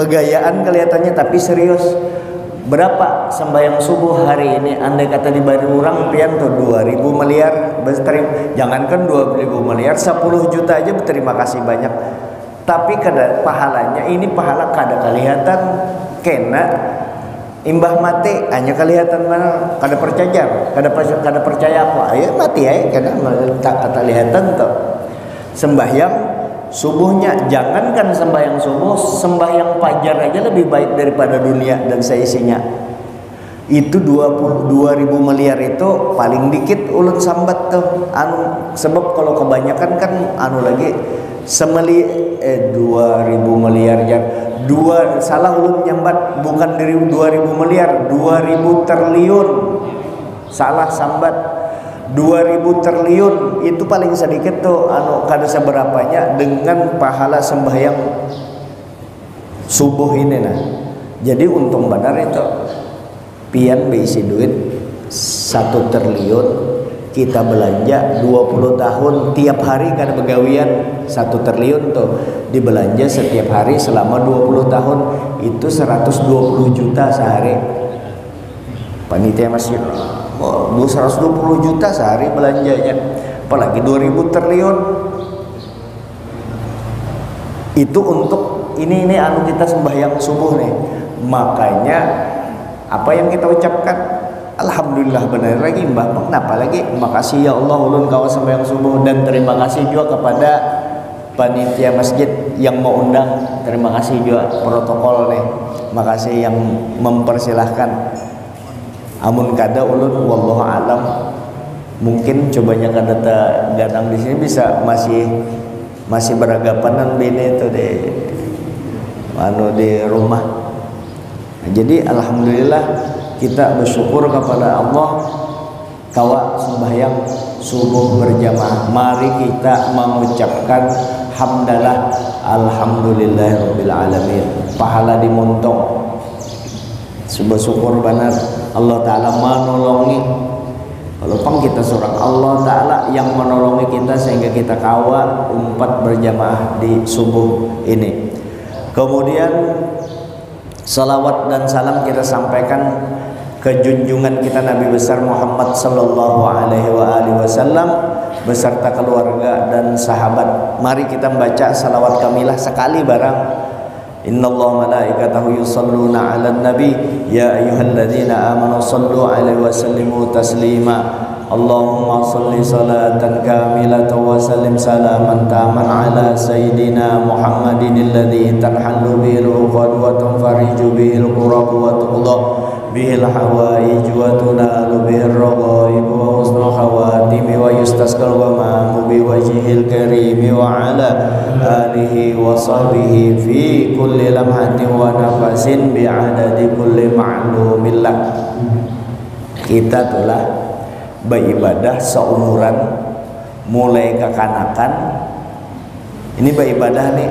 Ngegayaan kelihatannya tapi serius. Berapa sembahyang subuh hari ini? Andai kata dibagi orang pian tuh 2000 miliar, jangankan 2000 miliar, 10 juta aja berterima kasih banyak. Tapi kada pahalanya ini pahala kada kelihatan kena imbah mati hanya kelihatan mana kada percaya aku ayo mati aja kada tak kelihatan tuh. Sembahyang subuhnya, jangankan sembahyang subuh, sembahyang fajar aja lebih baik daripada dunia dan seisinya. Itu 2000 miliar itu paling dikit ulun sambat tuh sebab kalau kebanyakan kan lagi 2000 miliar ya. Salah ulun nyambat, bukan dari 2000 miliar, 2000 triliun. Salah sambat. 2000 triliun itu paling sedikit tuh kada seberapanya dengan pahala sembahyang subuh ini nah. Jadi untung benar itu pian beisi duit 1 triliun kita belanja 20 tahun tiap hari kada begawian 1 triliun tuh dibelanja setiap hari selama 20 tahun itu 120 juta sehari. Panitia masjid 120 juta sehari belanjanya, apalagi 2000 triliun. Itu untuk ini kita sembahyang subuh nih. Makanya apa yang kita ucapkan, alhamdulillah benar lagi mbah. Kenapa lagi? Makasih ya Allah ulun kawan sembahyang subuh, dan terima kasih juga kepada panitia masjid yang mau undang. Terima kasih juga protokol nih. Makasih yang mempersilahkan. Amun kada ulun wallahu alam mungkin cobanya kada datang di sini bisa masih beragapanan bini itu di rumah. Nah, jadi alhamdulillah kita bersyukur kepada Allah kawa sembahyang subuh berjamaah. Mari kita mengucapkan hamdalah alhamdulillahirabbil alamin. Pahala dimontong. Sebuah syukur benar Allah Ta'ala menolongi. Kalau pang kita seorang Allah Ta'ala yang menolongi kita sehingga kita kawa umpat berjamaah di subuh ini. Kemudian salawat dan salam kita sampaikan ke junjungan kita Nabi besar Muhammad sallallahu alaihi wasallam beserta keluarga dan sahabat. Mari kita membaca salawat kamilah sekali barang. Innallaha malaikatahu yusholluna 'alan nabi ya ayyuhalladzina amanu shallu 'alaihi wa sallimu taslima. Allahumma shalli salatan kamilatan wa sallim salaman taman 'ala sayyidina Muhammadin alladzi tanhallu bihil 'uqad wa tanfariju bihil qurab wa tuqda bihil hawaij wa tunalu bihir raghaib wa husnul khawatim wa yustasqal ghamamu bi wajhil karim wa 'ala alihi wa sahbihi fi kulli lamhatin wa nafasin bi 'adadi kulli ma'lumin lak. Kita telah beribadah seumuran mulai kekanakan. Ini beribadah nih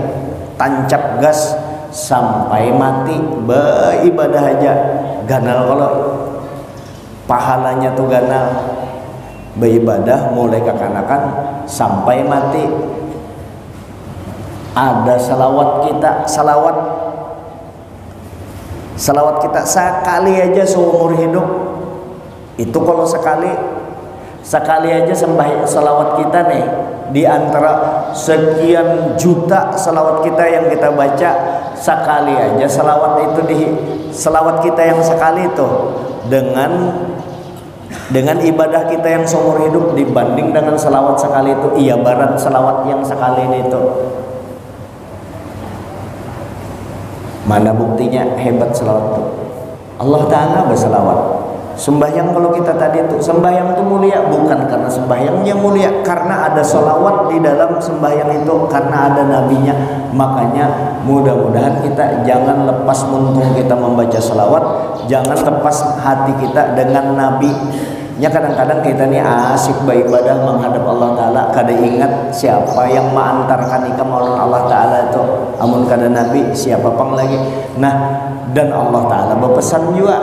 tancap gas sampai mati, beribadah aja ganal. Kalau pahalanya tuh ganal, beribadah mulai kekanakan sampai mati. Ada salawat kita, salawat kita sekali aja seumur hidup. Itu kalau sekali aja salawat kita nih, di antara sekian juta salawat kita yang kita baca, sekali aja salawat kita yang sekali itu dengan ibadah kita yang seumur hidup dibanding dengan salawat sekali itu, iya barat salawat yang sekali itu. Mana buktinya hebat salawat itu? Allah Ta'ala bersalawat. Sembahyang kalau kita tadi itu, sembahyang itu mulia bukan karena sembahyangnya mulia, karena ada salawat di dalam sembahyang itu, karena ada nabinya. Makanya mudah-mudahan kita jangan lepas muntung kita membaca salawat, jangan lepas hati kita dengan nabi. Ya kadang-kadang kita nih asik beribadah menghadap Allah Ta'ala, kada ingat siapa yang mengantarkan ikam Allah Ta'ala itu. Amun kada nabi siapa pang lagi. Nah, dan Allah Ta'ala berpesan juga,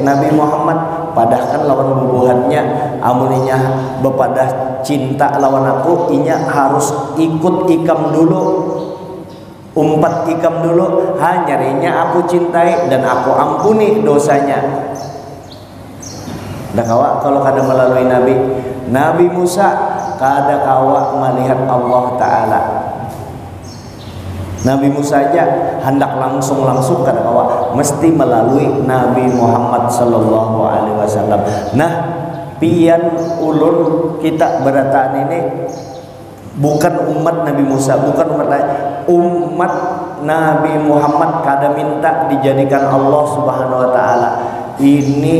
Nabi Muhammad padahkan lawan bubuhannya, amuninya bepadah cinta lawan aku, inya harus ikut ikam dulu. umpat ikam dulu, nyarinya aku cintai dan aku ampuni dosanya. Dah kawa kalau kada melalui Nabi Musa kada kawa melihat Allah Ta'ala. Nabi Musa aja hendak langsung kada kawa, mesti melalui Nabi Muhammad sallallahu alaihi wasallam. Nah, pian ulun kita berataan ini bukan umat Nabi Musa, bukan umat lain, umat Nabi Muhammad kada minta dijadikan Allah Subhanahu wa taala. Ini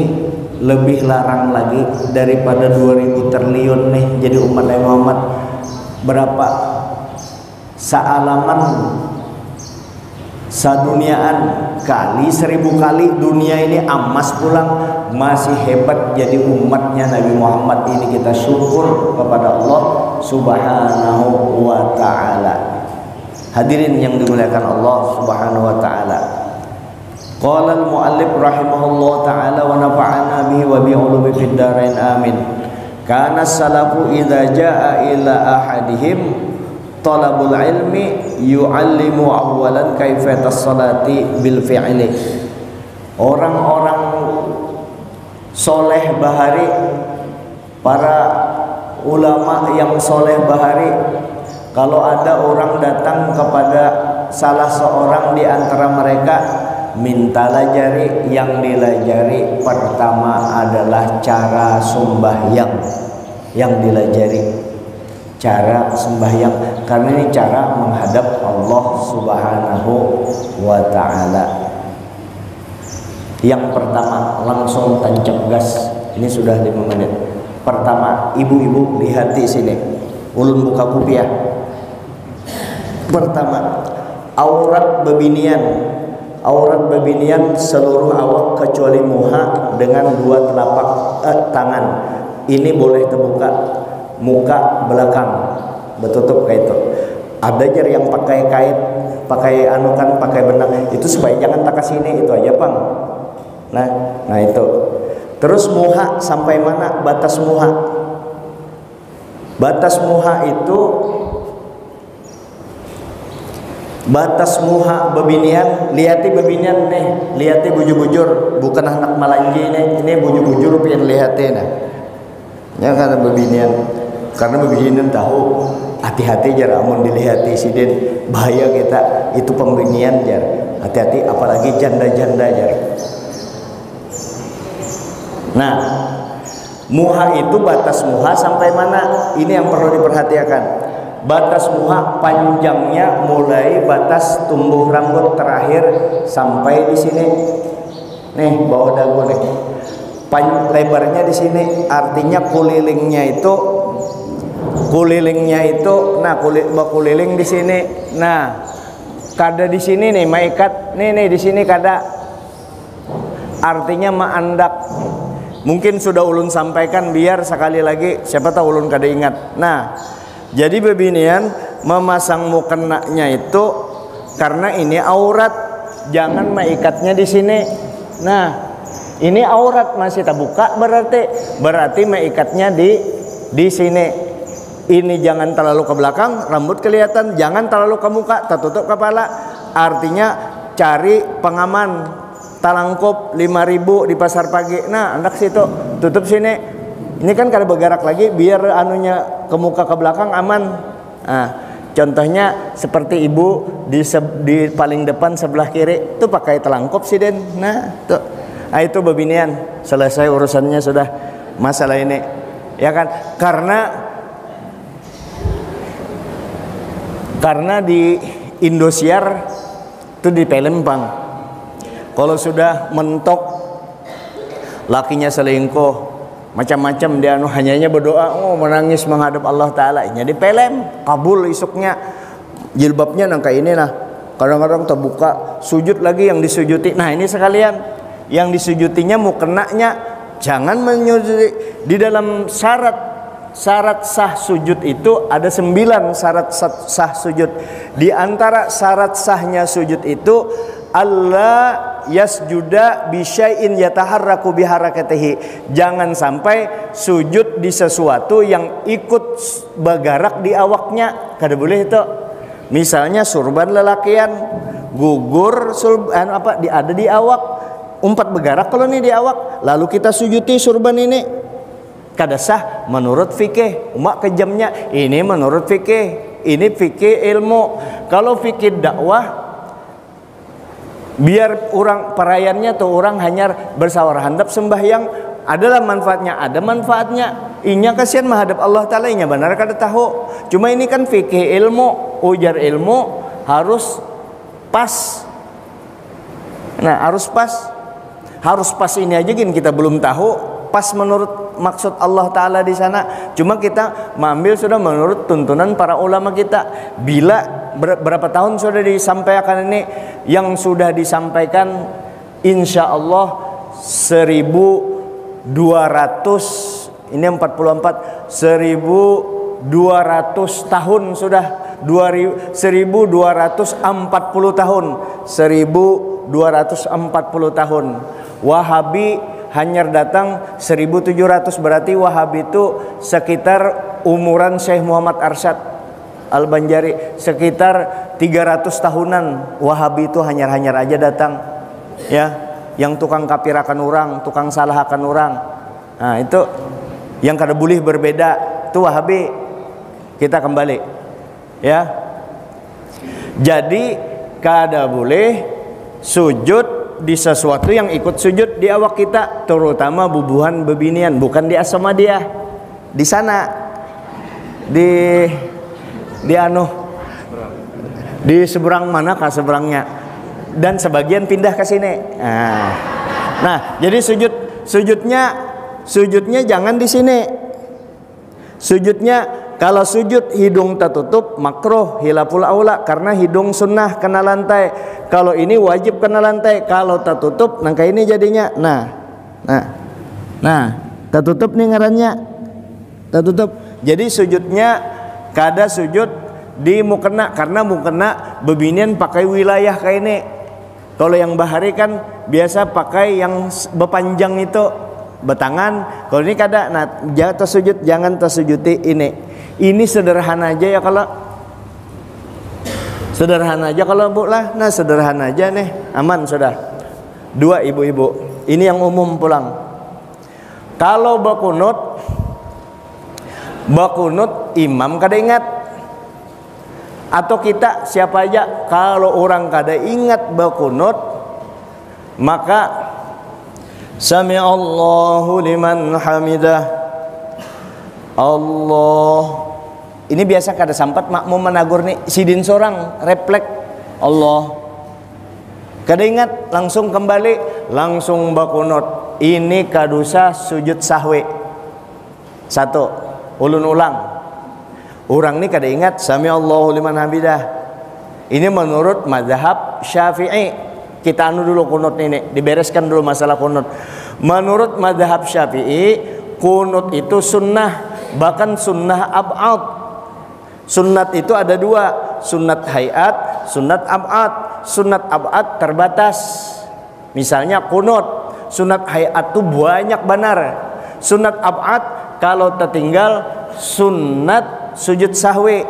lebih larang lagi daripada 2000 triliun nih jadi umat Nabi Muhammad. Berapa sealaman saduniaan kali 1000 kali dunia ini amas pulang masih hebat jadi umatnya Nabi Muhammad. Ini kita syukur kepada Allah Subhanahu wa ta'ala. Hadirin yang dimuliakan Allah Subhanahu wa ta'ala. Qala al-muallif rahimahullah ta'ala wa nafa'ana bihi wa bi ulumi fid dharain amin. Kana salafu idza jaa ila ahadihim talabul ilmi yu'allimu awwalan kaifatas salati bil fi'li. Orang-orang soleh bahari, para ulama yang soleh bahari, kalau ada orang datang kepada salah seorang di antara mereka minta lajari, yang dilajari pertama adalah cara sembahyang. Yang dilajari cara sembahyang, karena ini cara menghadap Allah Subhanahu wa ta'ala. Yang pertama langsung tancap gas. Ini sudah 5 menit. Pertama, ibu-ibu lihat di sini, ulun buka kupiah. Pertama, aurat bebinian. Aurat bebinian seluruh awak kecuali muha dengan 2 telapak tangan. Ini boleh terbuka, muka belakang betutup kayak itu. Ada jar yang pakai kait, pakai anukan, pakai benang, itu supaya jangan tak sini, itu aja Bang. Nah itu. Terus muha sampai mana batas muha? Batas muha itu, batas muha bebinian, lihati bebinian nih, lihati bujur-bujur, bukan anak malanji nih, ini bujur-bujur pian lihatin nah. Ya karena bebinian, karena bebinian tahu hati-hati jar amun dilihati sidin bahaya kita, itu pembinian jar. Hati-hati apalagi janda-janda jar. Nah, muha itu batas muha sampai mana? Ini yang perlu diperhatikan. Batas muha panjangnya mulai batas tumbuh rambut terakhir sampai di sini. Nih bawah dagu nih. Lebarnya di sini, artinya kulilingnya itu, nah kuliling di sini. Nah, kada di sini nih maikat, nih di sini kada. Artinya maandak. Mungkin sudah ulun sampaikan, biar sekali lagi siapa tahu ulun kada ingat. Nah, jadi bebinian memasang mukenanya itu karena ini aurat, jangan maikatnya di sini. Nah, ini aurat masih terbuka, berarti maikatnya di sini. Ini jangan terlalu ke belakang, rambut kelihatan, jangan terlalu ke muka, tertutup kepala. Artinya cari pengaman, talangkop 5.000 di pasar pagi. Nah, andak situ, tutup sini. Ini kan kada bergerak lagi, biar anunya ke muka ke belakang aman. Nah, contohnya seperti ibu di paling depan sebelah kiri tuh pakai telangkop sih Den. Nah, tuh. Nah, itu bebinian, selesai urusannya sudah masalah ini. Ya kan? Karena di Indosiar itu di Palembang. Kalau sudah mentok lakinya selingkuh, macam-macam dia hanyanya berdoa, menangis menghadap Allah Ta'ala. Jadi pelem, kabul isuknya, jilbabnya nangka ini nah. Kadang-kadang terbuka, sujud lagi yang disujuti. Nah ini sekalian, yang disujutinya mukenanya, jangan menyujudi. Di dalam syarat sah sujud itu ada 9 syarat sah sujud. Di antara syarat sahnya sujud itu Allah yasjuda bisyai'in yataharraku biharakatihi. Jangan sampai sujud di sesuatu yang ikut bergerak di awaknya. Kada boleh itu. Misalnya surban lelakian, gugur ada di awak, umpat bergerak kalau ini di awak, lalu kita sujuti surban ini, kada sah menurut fikih. Umak kejamnya ini menurut fikih, ini fikih ilmu. Kalau fikih dakwah, biar orang perayannya tuh orang hanya bersawar handap sembahyang, adalah manfaatnya, ada manfaatnya. Inya kasihan menghadap Allah Ta'ala, inya benar kada tahu. Cuma ini kan fikih ilmu, ujar ilmu harus pas. Nah harus pas ini aja gini kita belum tahu pas menurut maksud Allah Ta'ala di sana. Cuma kita mengambil sudah menurut tuntunan para ulama kita. Bila berapa tahun sudah disampaikan ini, yang sudah disampaikan insya Allah 1200, ini 44, 1200 tahun sudah, 1240 tahun, 1240 tahun. Wahabi hanya datang 1700, berarti Wahabi itu sekitar umuran Syekh Muhammad Arsyad Al-Banjari, sekitar 300 tahunan. Wahabi itu hanyar-hanyar aja datang, ya, yang tukang kafirakan orang, tukang salahkan orang. Nah itu yang kada boleh berbeda, itu Wahabi. Kita kembali, ya. Jadi kada boleh sujud di sesuatu yang ikut sujud di awak kita, terutama bubuhan bebinian, bukan di Asmadia, di sana, di seberang mana kah seberangnya, dan sebagian pindah ke sini. Nah, jadi sujudnya jangan di sini. Sujudnya, kalau sujud hidung tertutup makruh hilaful aula, karena hidung sunnah kena lantai. Kalau ini wajib kena lantai. Kalau tertutup nangka ini jadinya. Nah, tertutup nih ngarannya. Tertutup. Jadi sujudnya kada sujud di mukena, karena mukena bebinian pakai wilayah kayak ini. Kalau yang bahari kan biasa pakai yang bepanjang itu, betangan. Kalau ini kada. Nah, jangan tersujuti ini. Ini sederhana aja ya, kalau sederhana aja kalau Bu lah. Nah, sederhana aja nih, aman sudah. Dua ibu-ibu. Ini yang umum pulang. Kalau bakunut imam kada ingat, atau kita siapa aja, kalau orang kada ingat bakunut, maka sami Allahu liman hamidah, Allah. Ini biasa kada sampat makmum menagur nih, sidin seorang refleks Allah, kada ingat, langsung kembali, langsung bakunut. Ini kadusa sujud sahwi. Satu, ulun ulang. Orang ini kada ingat sami Allahu liman hamidah. Ini menurut mazhab Syafi'i. Kita anu dulu kunut ini, dibereskan dulu masalah kunut. Menurut mazhab Syafi'i, kunut itu sunnah, bahkan sunnah ab'ad. Sunnat itu ada dua, sunnat hayat, sunnat ab'ad. Sunnat ab'ad terbatas. Misalnya kunut, sunat hayat itu banyak benar. Sunat ab'ad kalau tertinggal sunat sujud sahwi.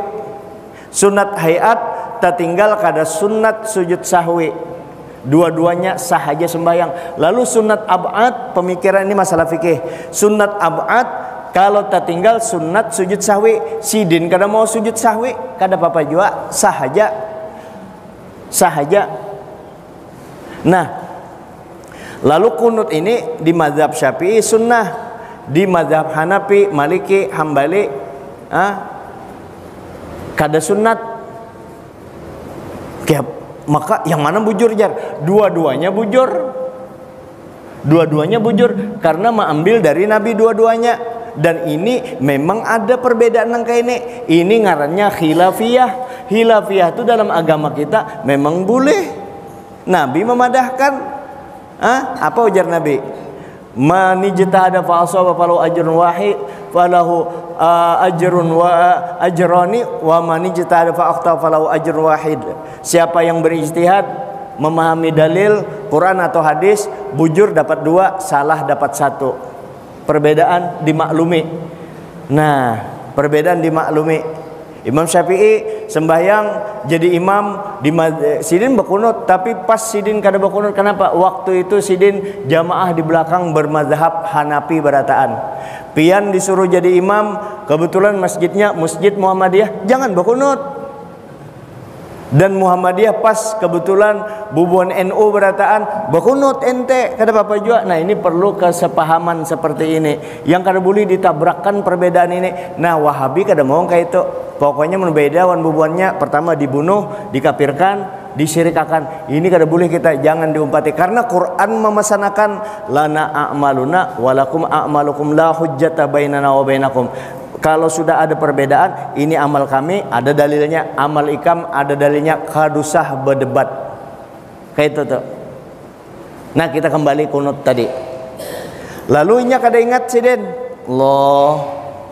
Sunat hayat tertinggal kada sunat sujud sahwi. Dua-duanya sah aja sembahyang. Lalu sunat ab'ad, pemikiran ini masalah fikih. Sunat ab'ad kalau tertinggal sunat sujud sahwi, sidin kada mau sujud sahwi, kada apa-apa juga, sah aja. Nah, lalu kunut ini di mazhab Syafi'i sunnah, di mazhab Hanafi, Maliki, Hambali kada sunat. Maka yang mana bujur jar? Dua-duanya bujur karena mengambil dari Nabi dua-duanya. Dan ini memang ada perbedaan angka ini. Ini ngarannya khilafiyah. Khilafiyah itu dalam agama kita memang boleh. Nabi memadahkan. Apa ujar Nabi? Man ijtahada fa asaba falahu ajrun wahid falahu ajrun wa ajrani wa man ijtahada fa akhta falahu ajrun wahid. Siapa yang berijtihad memahami dalil Quran atau hadis, bujur dapat 2, salah dapat 1. Perbedaan dimaklumi. Nah, perbedaan dimaklumi. Imam Syafi'i sembahyang jadi imam di sidin berkunut, tapi pas sidin kada berkunut. Kenapa? Waktu itu sidin jamaah di belakang bermazhab Hanafi berataan. Pian disuruh jadi imam, kebetulan masjidnya Masjid Muhammadiyah, jangan berkunut. Dan Muhammadiyah pas kebetulan bubuhan NU berataan berkunut ente, kata Bapak juga. Nah, ini perlu kesepahaman seperti ini yang kada boleh ditabrakkan perbedaan ini. Nah, Wahabi kada mau kayak itu. Pokoknya berbeda wan bubuhannya, pertama dibunuh, dikafirkan, disyirikakan. Ini kada boleh, kita jangan diumpati, karena Quran memasanakan lana a'maluna walakum a'malukum la hujjata bainana wa bainakum. Kalau sudah ada perbedaan, ini amal kami, ada dalilnya. Amal ikam, ada dalilnya. Kadusah berdebat. Kayak itu tuh. Nah, kita kembali kunut tadi. Lalu inya kada ingat sidin. Allah.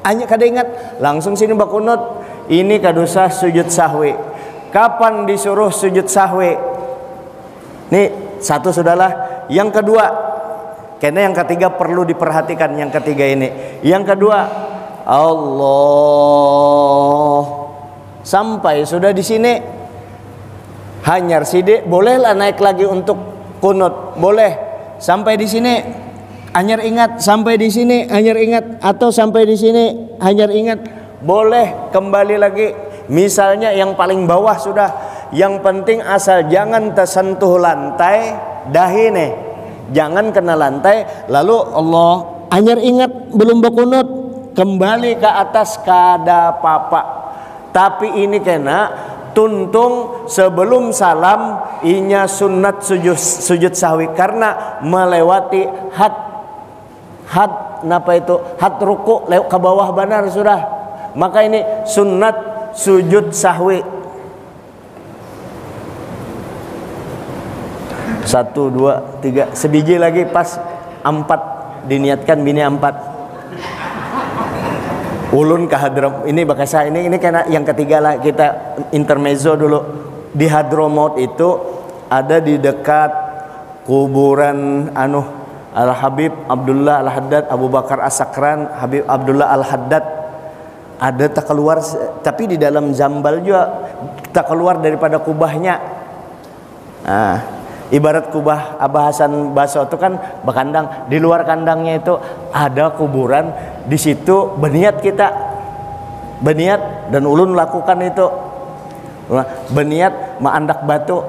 Hanya kada ingat. Langsung sini bakunut. Ini kadusah sujud sahwi. Kapan disuruh sujud sahwi? Nih, satu sudahlah. Yang kedua, karena yang ketiga perlu diperhatikan. Yang ketiga ini. Yang kedua, Allah, sampai sudah di sini hanyar sidik, bolehlah naik lagi untuk kunut, boleh. Sampai di sini hanyar ingat, sampai di sini hanyar ingat, atau sampai di sini hanyar ingat, boleh kembali lagi. Misalnya yang paling bawah sudah, yang penting asal jangan tersentuh lantai, dahi nih, jangan kena lantai. Lalu Allah, hanyar ingat belum berkunut, kembali ke atas kada apa-apa. Tapi ini kena tuntung sebelum salam inya sunat sujud sahwi, karena melewati had napa itu had ruku ke bawah benar sudah. Maka ini sunat sujud sahwi. 1, 2, 3 sebiji lagi pas 4 diniatkan bini 4. Ulun ke Hadram, ini bakasa ini karena yang ketiga lah, kita intermezzo dulu. Di Hadramaut itu ada di dekat kuburan Al Habib Abdullah Al Haddad, Abu Bakar As-Sakran, Habib Abdullah Al Haddad. Ada tak keluar, tapi di dalam zambal juga tak keluar daripada kubahnya. Nah, ibarat kubah Abah Hasan Baso itu kan berkandang, di luar kandangnya itu ada kuburan. Di situ berniat kita, berniat, dan ulun lakukan itu. Berniat mengandak batu.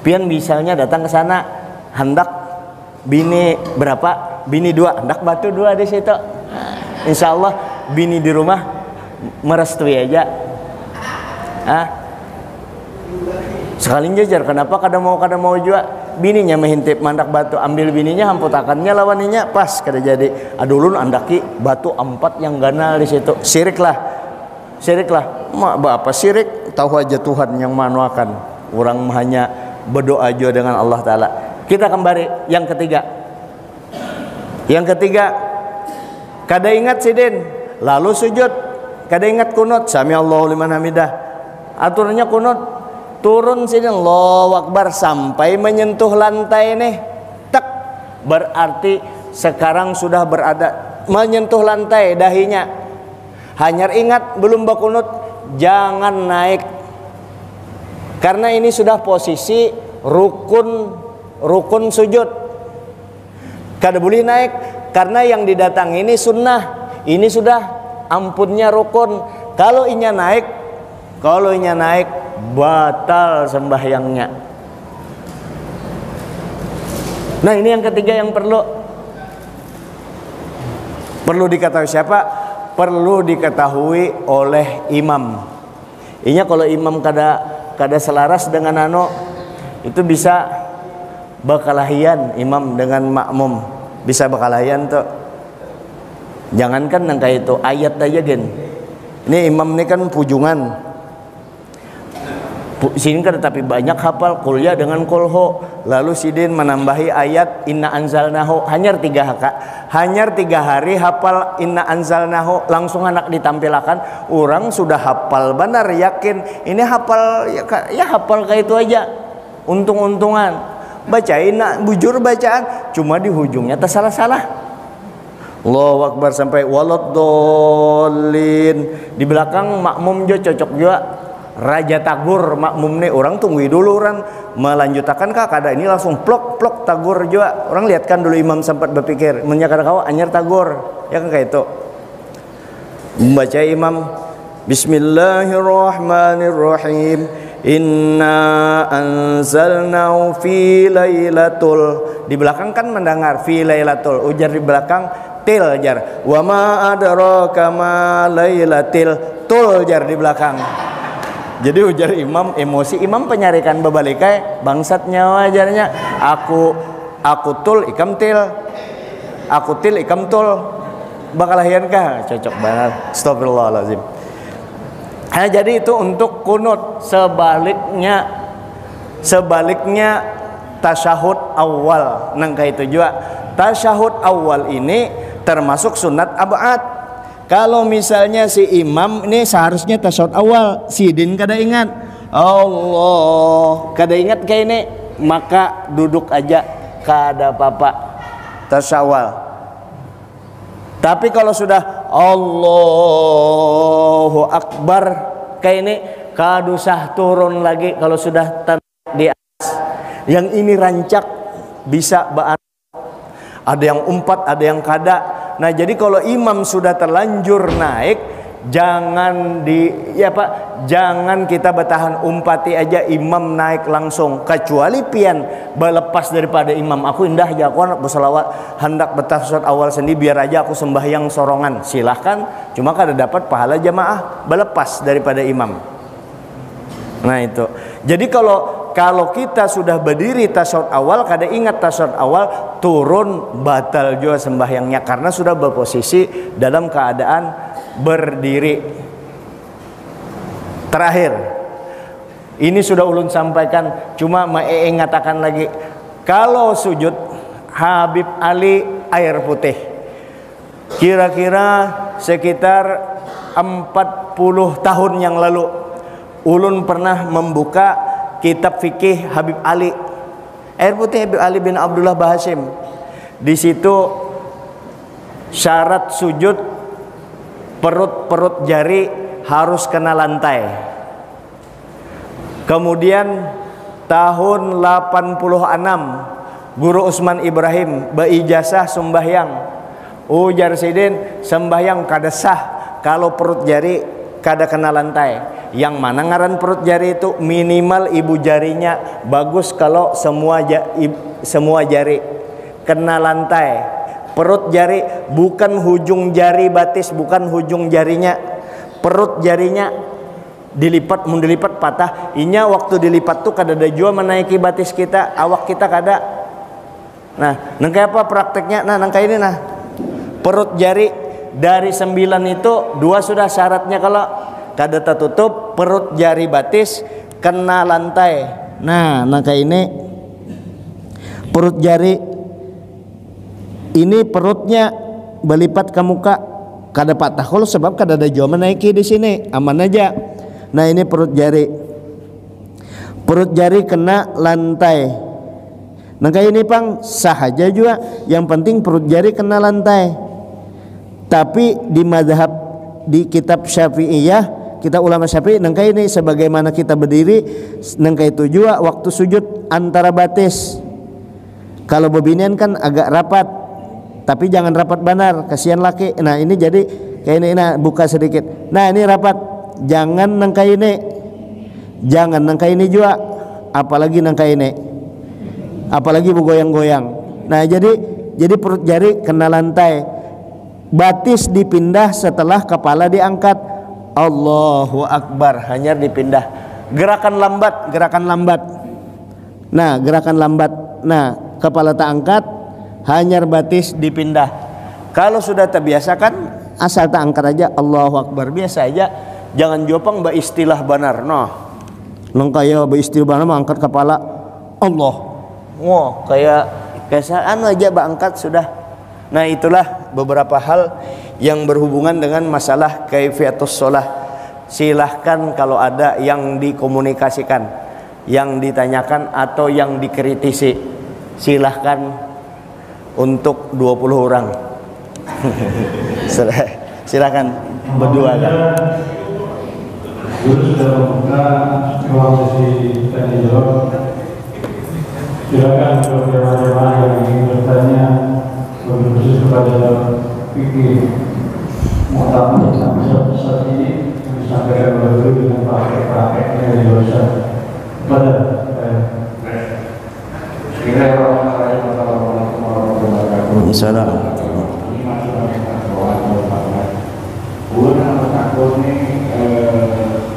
Pian misalnya datang ke sana, hendak bini berapa? Bini 2, hendak batu 2 di situ. Insya Allah bini di rumah merestui aja. Sekalian jajar, kenapa kada mau juga? Bininya mehintip mandak batu, ambil bininya, hamputakannya lawaninya, pas kada jadi. Adulun andaki batu 4 yang ganal di situ. Syirik lah. Apa syirik? Tahu aja Tuhan yang manuakan. Orang hanya berdoa aja dengan Allah Ta'ala. Kita kembali yang ketiga. Yang ketiga, kada ingat sidin, lalu sujud, kada ingat kunut, sami Allahu liman hamidah. Aturannya kunut, turun sini Allahu Akbar sampai menyentuh lantai nih, tak, berarti sekarang sudah berada menyentuh lantai dahinya. Hanya ingat belum berkunut, jangan naik, karena ini sudah posisi rukun sujud. Kada boleh naik, karena yang didatang ini sunnah, ini sudah ampunnya rukun. Kalau inya naik batal sembahyangnya. Nah, ini yang ketiga yang perlu diketahui siapa? Perlu diketahui oleh imam. Inya kalau imam kada selaras dengan itu bisa bakalahian imam dengan makmum, bisa bakalahian tuh. Jangankan nang kayak itu ayat aja gen. Ini imam ini kan pujungan. Sini kan tapi banyak hafal kuliah dengan kolho, lalu sidin menambahi ayat inna anzalnahu, hanyar 3 hari hafal inna anzalnahu, langsung anak ditampilkan. Orang sudah hafal benar, yakin ini hafal ya hafal kayak itu aja, untung-untungan bacain, bujur bacaan, cuma di hujungnya tersalah-salah. Allahu Akbar sampai waladdallin. Di belakang makmum jo cocok juga raja tagur makmum nih, orang tunggu dulu, orang melanjutkan kah kada ini langsung plok plok tagur juga. Orang lihatkan dulu imam sempat berpikir menyakar kau anyar tagur ya kan kayak itu. Membaca imam Bismillahirrahmanirrahim. Inna anzalnahu fi lailatul. Di belakang kan mendengar fi lailatul, ujar di belakang til jar. Wa ma adraka ma lailatil tul jar di belakang. Jadi ujar imam emosi, imam penyarikan bebalikai bangsat nyawa ajarnya. Aku tul ikam til. Aku til ikam tul. Bakalahian kah? Cocok banget. Astagfirullahalazim. Nah, jadi itu untuk kunut. Sebaliknya tasyahud awal. Nangka itu juga. Tasyahud awal ini termasuk sunat ab'ad. Kalau misalnya si imam ini seharusnya tasyahud awal, si din kada ingat Allah, kada ingat kayak ini, maka duduk aja kada apa-apa tasyawal. Tapi kalau sudah Allahu Akbar kayak ini, kadusah turun lagi. Kalau sudah di atas, yang ini rancak bisa ada yang umpat, ada yang kada. Nah, jadi kalau imam sudah terlanjur naik, jangan jangan kita bertahan umpati aja imam naik langsung, kecuali pian berlepas daripada imam. Aku indah aja, aku anak berselawat hendak bertasyahud awal sendiri, biar aja aku sembahyang sorongan, silahkan. Cuma kada dapat pahala jamaah berlepas daripada imam. Nah itu. Jadi kalau kita sudah berdiri tasyahud awal, kada ingat tasyahud awal, turun batal juga sembahyangnya karena sudah berposisi dalam keadaan berdiri. Terakhir, ini sudah ulun sampaikan, cuma mengatakan lagi, kalau sujud Habib Ali air putih, kira-kira sekitar 40 tahun yang lalu, ulun pernah membuka kitab fikih Habib Ali air putih, Habib Ali bin Abdullah Bahasim. Di situ syarat sujud perut jari harus kena lantai. Kemudian tahun 86 Guru Usman Ibrahim beijazah sembahyang, ujar sidin sembahyang kada sah kalau perut jari kada kena lantai. Yang mana ngaran perut jari itu minimal ibu jarinya bagus, kalau semua jari kena lantai. Perut jari bukan hujung jari batis, bukan hujung jarinya, perut jarinya dilipat, mun dilipat patah. Inya waktu dilipat tuh kada ada jua menaiki batis kita, awak kita kada. Nah, nangka apa prakteknya? Nah, nangka ini nah. Perut jari dari 9 itu 2 sudah syaratnya, kalau kada tertutup perut jari batis kena lantai. Nah, nangka ini perut jari ini perutnya berlipat ke muka, kada patah kalau sebab kada ada jua menaiki di sini, aman aja. Nah, ini perut jari kena lantai. Nangka ini pang sah aja juga, yang penting perut jari kena lantai. Tapi di mazhab di kitab Syafi'iyah, kita ulama Syafi'i, nangka ini sebagaimana kita berdiri, nangka itu juga waktu sujud antara batis. Kalau bebinian kan agak rapat, tapi jangan rapat benar, kasihan laki. Nah, ini jadi kayak ini, nah buka sedikit. Nah, ini rapat, jangan nangka ini, jangan nangka ini juga, apalagi nangka ini, apalagi bergoyang-goyang. Nah, jadi perut jari kena lantai, batis dipindah setelah kepala diangkat. Allahu Akbar, hanya dipindah. Gerakan lambat. Nah, gerakan lambat. Nah, kepala tak angkat, hanya batis dipindah. Kalau sudah terbiasa kan asal tak angkat aja Allahu Akbar, biasa aja. Jangan jopang beristilah benar. Nah, lengkaya beristilah benar mengangkat kepala Allah. Wah, kayak anu aja angkat sudah. Nah, itulah beberapa hal yang berhubungan dengan masalah kaifiatus shalah. Silahkan kalau ada yang dikomunikasikan, yang ditanyakan atau yang dikritisi, silahkan untuk 20 orang. Silakan berdua kan. Guru sudah membuka ruang sesi tanya jawab. Silakan untuk jemaah-jemaah yang ingin bertanya lebih khusus kepada fikih muktamar saat ini disampaikan oleh guru dengan praktek-prakteknya di luar pada Assalamualaikum. Masalah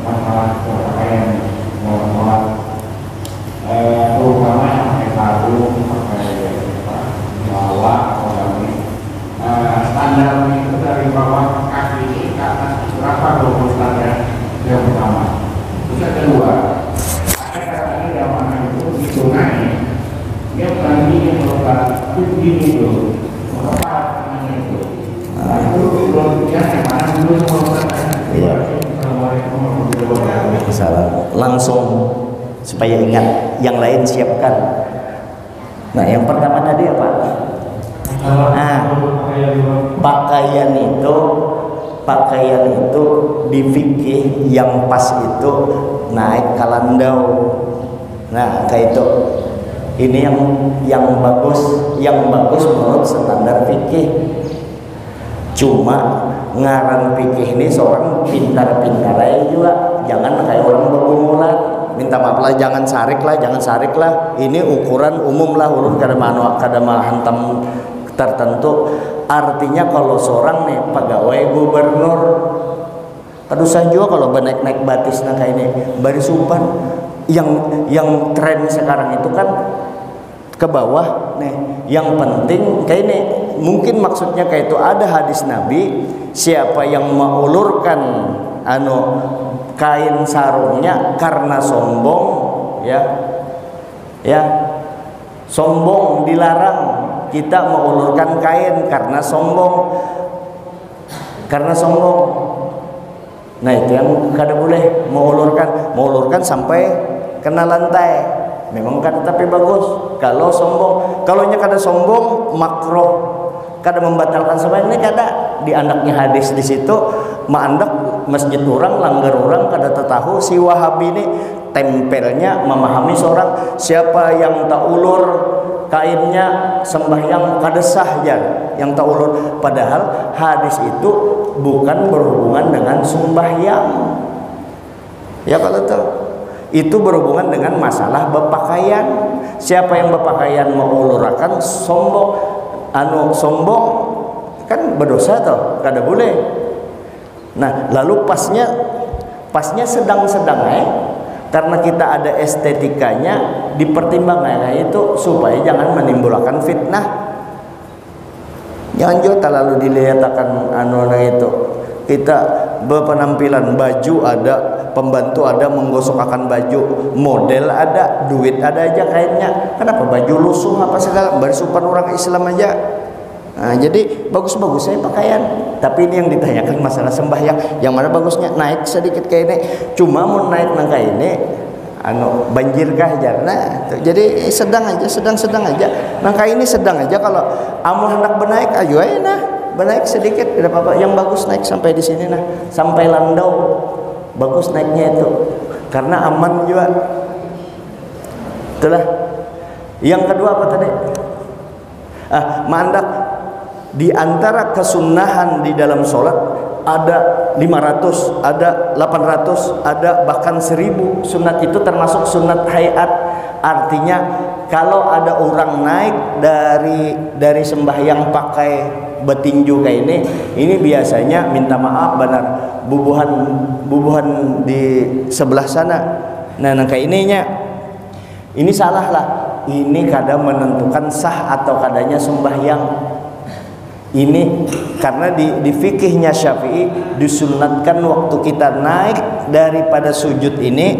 pakaian terutama yang pakai sarung, pakai bawa, standar itu dari bawah kaki ke atas berapa dulu standar yang pertama. Terus yang kedua, ada katanya yang mana itu di sungai dia berani yang melekat begini itu apa namanya itu. Nah itu belum yang mana belum melekat. Salam langsung supaya ingat, yang lain siapkan. Nah, yang pertama tadi apa? Nah, pakaian itu di fikih yang pas itu naik kalandau. Nah, kayak itu. Ini yang bagus menurut standar fikih. Cuma ngaran fikih ini seorang pintar-pintar aja juga, jangan kayak orang bergumulan. Minta maaf lah, jangan sarik lah. Ini ukuran umum lah, urut kada hantam tertentu. Artinya kalau seorang nih pegawai gubernur, aduh saya juga kalau naik batis nah kayak ini bari supan. Yang tren sekarang itu kan ke bawah nih. Yang penting kayak ini, mungkin maksudnya kayak itu ada hadis Nabi, siapa yang mengulurkan kain sarungnya karena sombong, ya sombong dilarang. Kita mengulurkan kain karena sombong, nah itu yang kada boleh, mengulurkan sampai kena lantai. Memang kan tapi bagus. Kalau sombong, kalaunya kada sombong makruh, kada membatalkan semuanya, kada di anaknya hadis di situ maandak masjid orang, langgar orang, kada tahu si Wahabi ini tempelnya memahami seorang siapa yang tak ulur kainnya sembahyang kada sah ya, yang tak ulur, padahal hadis itu bukan berhubungan dengan sembahyang. Ya kalau tahu itu berhubungan dengan masalah berpakaian. Siapa yang berpakaian mengulurakan sombong, sombong kan berdosa toh, kada boleh. Nah, lalu pasnya sedang-sedang karena kita ada estetikanya dipertimbangkan itu supaya jangan menimbulkan fitnah. Jangan juga terlalu dilihatkan itu. Kita berpenampilan baju ada, pembantu ada menggosokkan baju, model ada, duit ada aja kainnya. Kenapa baju lusuh apa segala, bersupan orang Islam aja. Nah, jadi bagus-bagus saya pakaian. Tapi ini yang ditanyakan masalah sembahyang, yang mana bagusnya naik sedikit kayak ini. Cuma mau naik nangka ini banjir kah aja. Nah, jadi sedang aja. Nangka ini sedang aja. Kalau amun hendak benaik ayo aja nah. Benaik sedikit tidak apa-apa. Yang bagus naik sampai di sini nah, sampai landau. Bagus naiknya itu. Karena aman juga. Itulah. Yang kedua apa tadi? Mandak di antara kesunahan di dalam sholat ada 500, ada 800, ada bahkan 1000 sunat. Itu termasuk sunat hayat. Artinya kalau ada orang naik dari sembahyang pakai betinju kayak ini biasanya minta maaf benar bubuhan di sebelah sana. Nah kayak ininya ini salah lah. Ini kadang menentukan sah atau kadanya sembahyang. Ini karena di fikihnya Syafi'i disunatkan waktu kita naik daripada sujud ini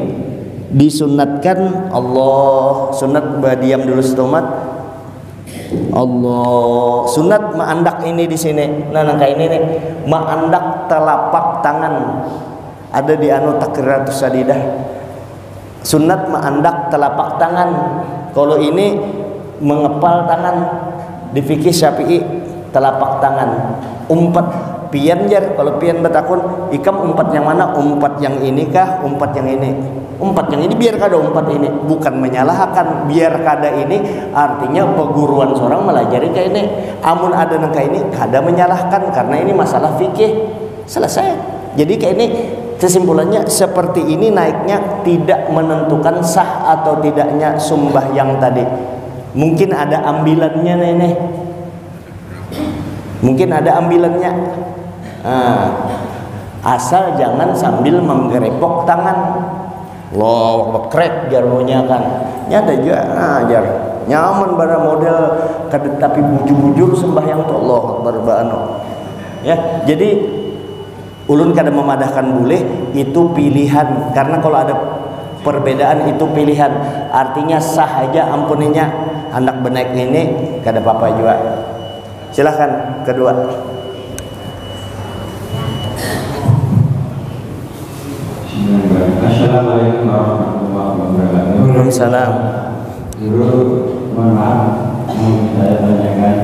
disunatkan Allah sunat diam dulu setomat Allah sunat maandak ini di sini. Nah kayak ini nih maandak telapak tangan ada di takbiratus sadidah. Sunat maandak telapak tangan. Kalau ini mengepal tangan di fikih Syafi'i telapak tangan. Umpat pian jar, kalau pian betakun ikam umpat yang mana? Umpat yang ini kah? Umpat yang ini? Umpat yang ini biar kada umpat ini, bukan menyalahkan, biar kada ini artinya peguruan seorang melajari kayak ini. Amun ada nang kayak ini kada menyalahkan karena ini masalah fikih. Selesai. Jadi kayak ini kesimpulannya seperti ini naiknya tidak menentukan sah atau tidaknya sembahyang tadi. Mungkin ada ambilannya nenek. Mungkin ada ambilannya. Asal jangan sambil menggerepok tangan. Loh, bekrek jarwonya kan. Nyata juga jar. Nyaman pada model tapi bujur-bujur sembahyang tuh Allah berbano. Ya, jadi ulun kada memadahkan boleh itu pilihan, karena kalau ada perbedaan itu pilihan, artinya sah aja ampuninya. Anak benaik ini kada apa-apa juga. Silahkan kedua. Assalamualaikum warahmatullahi wabarakatuh. Waalaikumsalam. Guru, mohon maaf, mau saya tanyakan.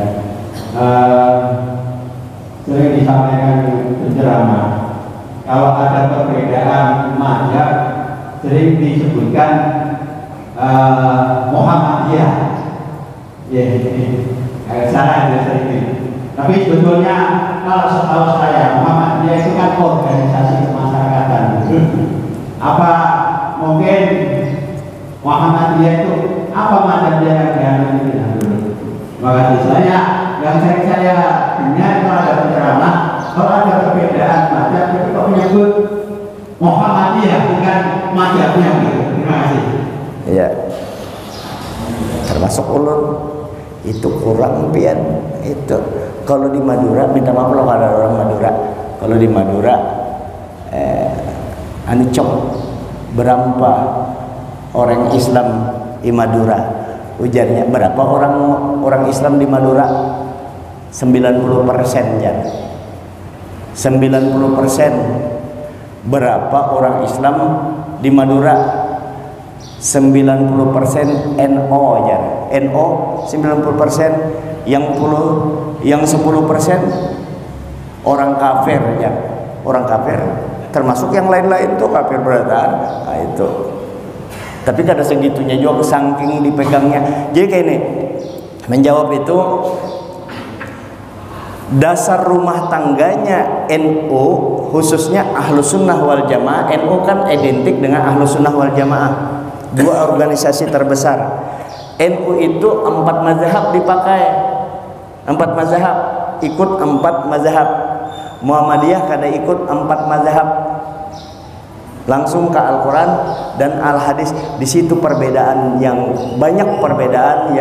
Sering disampaikan penceramah, kalau ada perbedaan mazhab sering disebutkan Muhammadiyah. Salah ya sering. Tapi sebetulnya kalau setahu saya Muhammadiyah itu kan organisasi kemasyarakatan. Apa mungkin Muhammadiyah itu apa mazhabnya yang dulu? Terima kasih. Saya yang sering saya dengar kalau ada penceramah, kalau ada perbedaan mazhab itu kok menyebut Muhammadiyah bukan mazhabnya. Terima kasih. Iya. Termasuk ulun itu kurang pian itu. Kalau di Madura, minta maaf kalau ada orang Madura. Kalau di Madura ancok berapa orang Islam di Madura? Ujarnya berapa orang Islam di Madura? 90% jan. 90%. Berapa orang Islam di Madura? 90% NO jan. NO 90%, yang 10% orang kafir jan. Orang kafir termasuk yang lain-lain tuh kafir beradaan. Nah, itu. Tapi kada segitunya juga saking dipegangnya. Jadi kayak ini menjawab itu dasar rumah tangganya NU khususnya Ahlus Sunnah wal Jamaah. NU kan identik dengan Ahlus Sunnah wal Jamaah, dua organisasi terbesar. NU itu 4 mazhab dipakai, 4 mazhab, ikut 4 mazhab. Muhammadiyah kada ikut 4 mazhab, langsung ke Al-Quran dan Al-Hadis. Di situ perbedaan yang banyak, perbedaan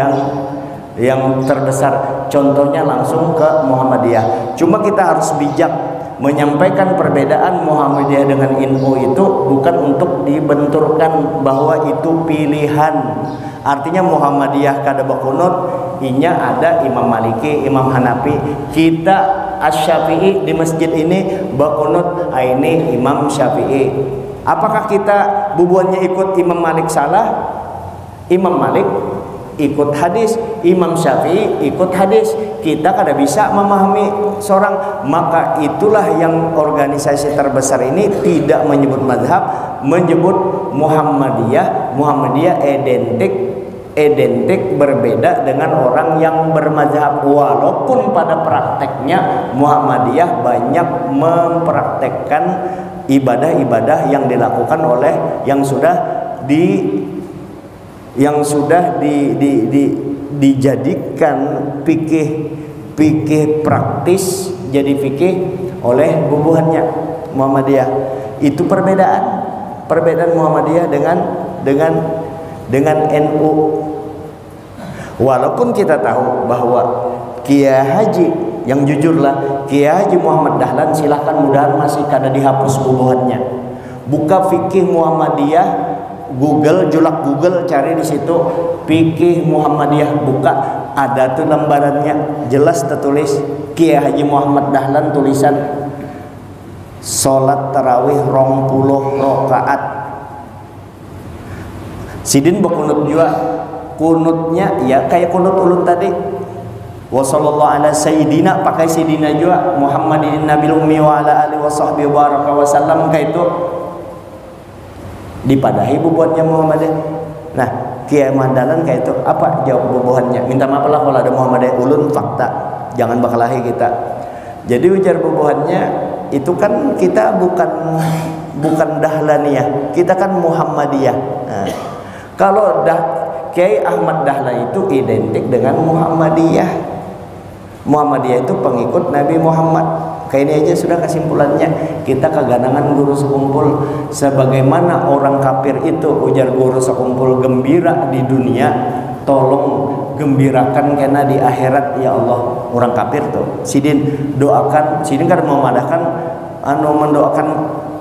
yang terbesar. Contohnya langsung ke Muhammadiyah. Cuma kita harus bijak menyampaikan perbedaan Muhammadiyah dengan NU itu bukan untuk dibenturkan bahwa itu pilihan. Artinya Muhammadiyah kada bakunut, inya ada Imam Maliki, Imam Hanafi. Kita Asy-Syafi'i di masjid ini bakunut, ini Imam Syafi'i. Apakah kita bubuannya ikut Imam Malik salah? Imam Malik ikut hadis, Imam Syafi'i ikut hadis. Kita kada bisa memahami seorang. Maka itulah yang organisasi terbesar ini tidak menyebut mazhab, menyebut Muhammadiyah. Muhammadiyah identik berbeda dengan orang yang bermazhab, walaupun pada prakteknya Muhammadiyah banyak mempraktekkan ibadah-ibadah yang dilakukan oleh yang sudah dijadikan fikih praktis jadi fikih oleh bubuhannya Muhammadiyah. Itu perbedaan Muhammadiyah dengan NU. Walaupun kita tahu bahwa Kiai Haji yang jujurlah, Kiai Haji Muhammad Dahlan, silahkan mudahan masih kada dihapus bubuhannya. Buka fikih Muhammadiyah, Google, julak Google, cari di situ fikih Muhammadiyah, buka, ada tuh lembarannya, jelas tertulis Kiai Haji Muhammad Dahlan, tulisan salat tarawih 20 rakaat. Sidin berkunut juga, kunutnya ya kayak kunut ulun tadi, Wa sallallahu ala sayyidina, pakai sayyidina juga, Muhammadin nabil ummi wa ala alihi wa sahbihi baraka wa sallam, kaitu dipadahi bubuhannya Muhammadin. Nah, Kiai Mandalan kaitu apa jawab bubuhannya? Minta maaf lah kalau ada Muhammadin, ulun fakta, jangan bakalahi kita. Jadi ujar bubuhannya itu kan kita bukan Dahlaniyah, kita kan Muhammadiyah. Nah, kalau Kiai Ahmad Dahlan itu identik dengan Muhammadiyah. Muhammadiyah itu pengikut Nabi Muhammad. Kayak ini aja sudah kesimpulannya. Kita keganangan guru sekumpul. Sebagaimana orang kafir itu, ujar guru sekumpul, gembira di dunia, tolong gembirakan karena di akhirat ya Allah. Orang kafir tuh sidin doakan, sidin kan memadahkan mendoakan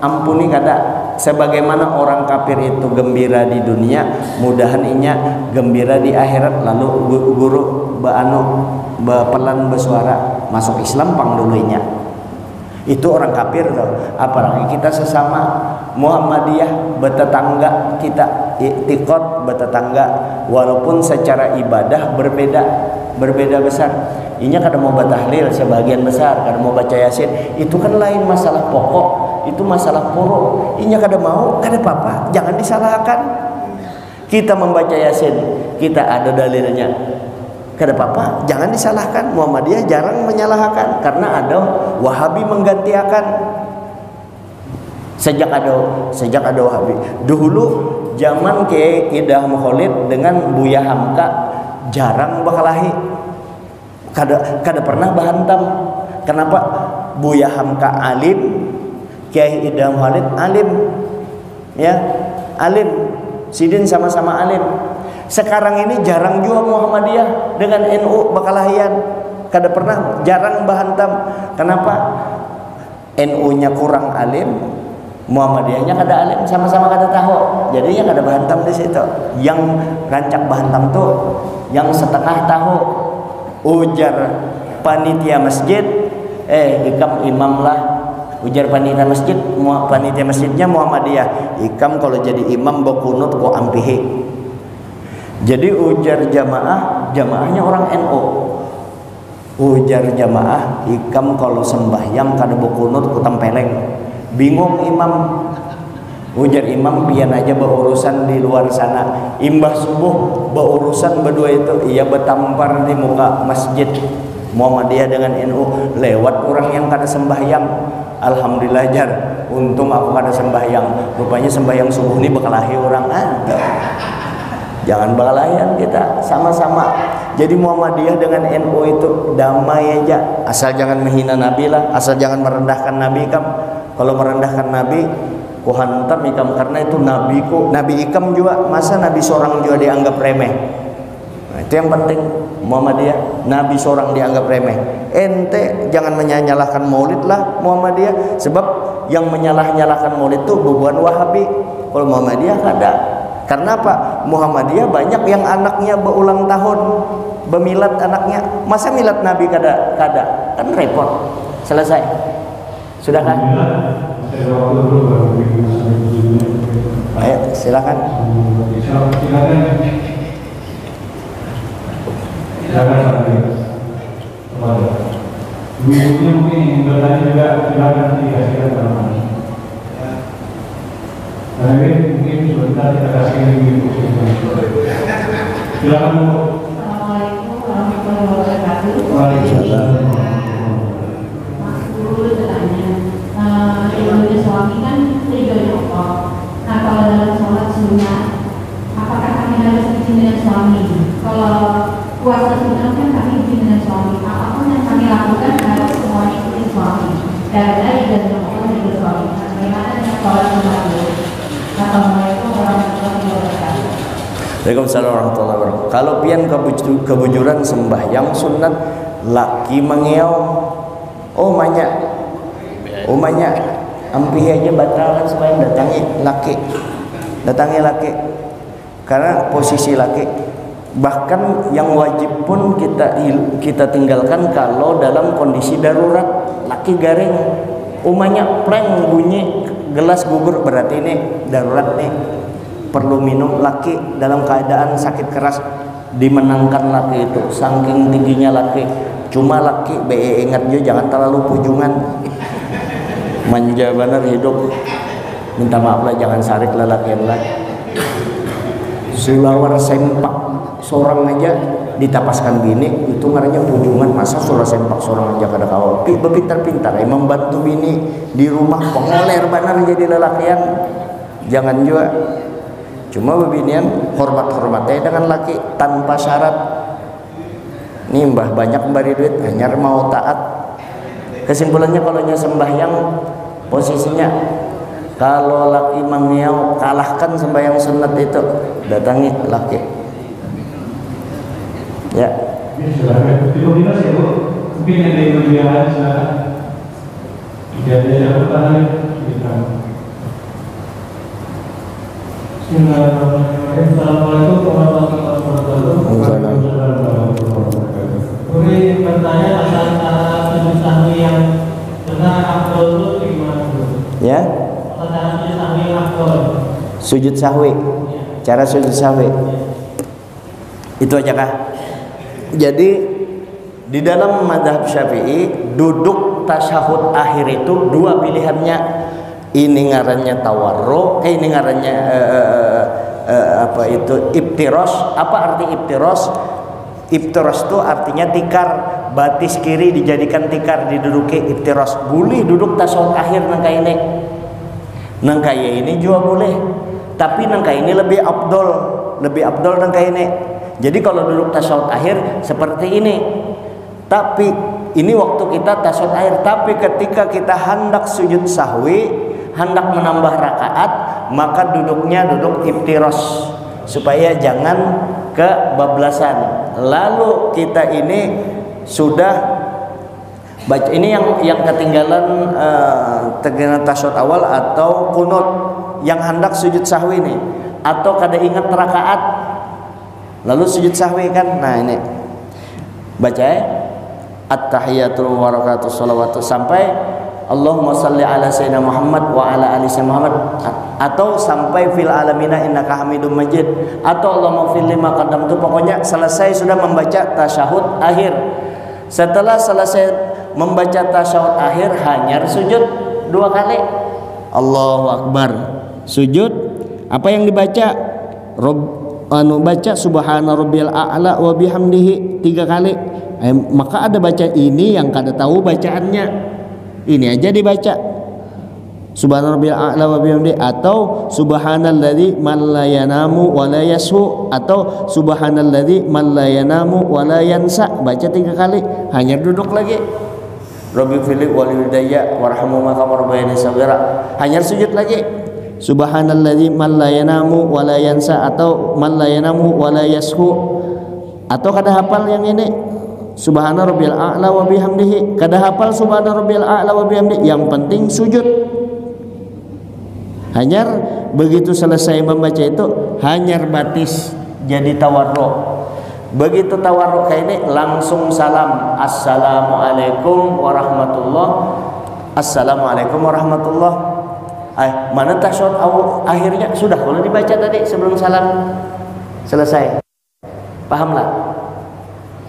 ampuni kada. Sebagaimana orang kafir itu gembira di dunia, mudahan inya gembira di akhirat. Lalu guru pelan bersuara masuk Islam pang dulunya. Itu orang kafir tuh. Apalagi kita sesama Muhammadiyah, bertetangga kita, i'tiqad bertetangga, walaupun secara ibadah berbeda besar. Inya kada mau batahlil sebagian besar, kada mau baca Yasin, itu kan lain masalah pokok, itu masalah poro. Inya kada mau, kada apa-apa, jangan disalahkan. Kita membaca Yasin, kita ada dalilnya, kada apa-apa, jangan disalahkan. Muhammadiyah jarang menyalahkan karena ada Wahabi menggantikan. Sejak ada Wahabi. Dulu zaman Kiai Idah Mukholid dengan Buya Hamka jarang bakalahi. Kada pernah bahantam. Kenapa? Buya Hamka alim, Kiai Idah Mukholid alim. Ya, alim. Sidin sama-sama alim. Sekarang ini jarang juga Muhammadiyah dengan NU bakalahian. Kada pernah, jarang bahantam. Kenapa? NU-nya kurang alim, Muhammadiyahnya kada alim, sama-sama kada tahu. Jadinya kada bahantam di situ. Yang rancak bahantam tuh yang setengah tahu. Ujar panitia masjid, ikam imam lah. Ujar panitia masjidnya Muhammadiyah. Ikam kalau jadi imam berkunut kok ampihi. Jadi ujar jamaahnya orang NU. Ujar jamaah, ikam kalau sembahyang kada berkunut ku tempeleng. Bingung imam. Ujar imam, pian aja berurusan di luar sana. Imbah subuh berurusan berdua itu, ia bertampar di muka masjid Muhammadiyah dengan NU lewat orang yang kada sembahyang. Alhamdulillah jar, untung aku kada sembahyang. Rupanya sembahyang subuh ini bakalahi orang ada. Jangan bakalahian kita sama-sama. Jadi Muhammadiyah dengan NU itu damai aja. Asal jangan menghina Nabi lah, asal jangan merendahkan Nabi ikam. Kalau merendahkan Nabi, ku hantam ikam karena itu nabiku, Nabi ikam juga. Masa Nabi seorang juga dianggap remeh? Nah, itu yang penting Muhammadiyah, Nabi seorang dianggap remeh. Ente jangan menyalahkan Maulid lah Muhammadiyah, sebab yang menyalah-nyalahkan Maulid itu bubuhan Wahabi. Kalau Muhammadiyah kada. Karena apa? Muhammadiyah banyak yang anaknya berulang tahun, bemilad anaknya. Masa milad Nabi kada? Kan repot. Selesai. Sudah kan? Ayo silakan. Ibu-ibunya mungkin ingin bertanya juga, silakan dikasihkan teman-teman. Karena ini mungkin sebentar kita kasih ibu-ibu. Silakan Bu. Assalamualaikum warahmatullahi wabarakatuh. Waalaikumsalam. Mas Guru bertanya, ridhonya suami kan ridhonya Allah. Nah kalau dalam sholat sunnah, apakah kami harus izin dengan suami? Kalau puasa sunnah kan kami izin dengan suami. Apapun yang kami lakukan harus semuanya izin suami. Dari ridhonya Allah ridho suami. Bagaimana dengan sholat sunnah dulu? Assalamualaikum warahmatullahi wabarakatuh. Waalaikumsalam warahmatullahi wabarakatuh. Kalau pian kebujuran sembahyang sunat laki mengeong, oh banyak ampih aja batalan sembahyang, datangi laki karena posisi laki. Bahkan yang wajib pun kita tinggalkan kalau dalam kondisi darurat. Laki garing, umanya prank bunyi gelas gugur, berarti ini darurat nih, perlu minum. Laki dalam keadaan sakit keras dimenangkan laki itu, saking tingginya laki. Cuma laki ingat juga jangan terlalu pujungan, manja bener hidup. Minta maaf lah, jangan sarik lelakian lah. Sulawar sempak seorang aja ditapaskan bini itu ngaranya pujungan. Masa suruh sempak seorang aja kada kawal. Berpintar-pintar membantu bini di rumah, pengoler benar jadi lelakian. Jangan juga. Cuma bebinian hormat-hormatnya dengan laki tanpa syarat. Nih mbah banyak memberi duit hanya mau taat. Kesimpulannya kalau nya sembahyang posisinya, kalau laki mengiau kalahkan sembahyang sunat itu, datangi laki. Ya. Tiba-tiba sih Bu, mungkin yang dari media lain silakan. Tidak ada jabatan kita. Bismillahirrahmanirrahim. Assalamualaikum warahmatullahi wabarakatuh. Boleh bertanya tentang sujud sahwi yang benar afdol itu gimana Bu? Ya. Tentang sujud sahwi yang afdol. Sujud sahwi. Cara sujud sahwi. Itu aja kah? Jadi di dalam mazhab Syafi'i duduk tasyahud akhir itu dua pilihannya. Ini ngarannya tawarruk, ini ngarannya apa itu iftiros. Apa arti iftiros? Iftiros itu artinya tikar, batis kiri dijadikan tikar, diduduki iftiros. Boleh duduk tasyahud akhir nang ini. Nang kaya ini juga boleh. Tapi nang kaya ini lebih abdol nang kaya ini. Jadi kalau duduk tasyahud akhir seperti ini. Tapi ini waktu kita tasyahud akhir. Tapi ketika kita hendak sujud sahwi, hendak menambah rakaat, maka duduknya duduk iftiros supaya jangan kebablasan. Lalu kita ini sudah baca ini yang ketinggalan tasyahud awal atau kunut yang hendak sujud sahwi ini, atau kada ingat rakaat lalu sujud sahwi kan. Nah ini baca ya, at-tahiyatul warakatus salawatu sampai Allahumma salli ala sayyidina Muhammad wa ala ali sayyidina Muhammad, atau sampai fil alamina innaka hamidum majid, atau Allahumma fil lima qaddamtu. Pokoknya selesai sudah membaca tasyahud akhir. Setelah selesai membaca tasyahud akhir hanya sujud dua kali. Allahu akbar. Sujud apa yang dibaca? Baca subhana rabbiyal a'la wa bihamdihi 3 kali. Maka ada baca ini yang kada tahu bacaannya. Ini aja dibaca subhana rabbiyal a'la wa bihamdihi, atau subhanalladzi man la yanamu wa la yashu, atau subhanalladzi man la yanamu wa la yansa. Baca 3 kali, hanya duduk lagi. Rabbi fili walidayya warhamhuma kama rabbayani shaghira, hanya sujud lagi. Subhanalladzi man la yanamu wa la yansa, atau man la yanamu wa la yashu. Atau kada hafal yang ini subhana rabbiyal a'la wa bihamdihi, kada hafal subhana rabbiyal a'la wa bihamdihi, yang penting sujud. Hanya begitu selesai membaca itu hanya batis jadi tawarruk. Begitu tawarruk kayak ini langsung salam, assalamualaikum warahmatullahi, assalamualaikum warahmatullahi. Mana tasyahud akhirnya sudah kalau dibaca tadi sebelum salam selesai. Pahamlah?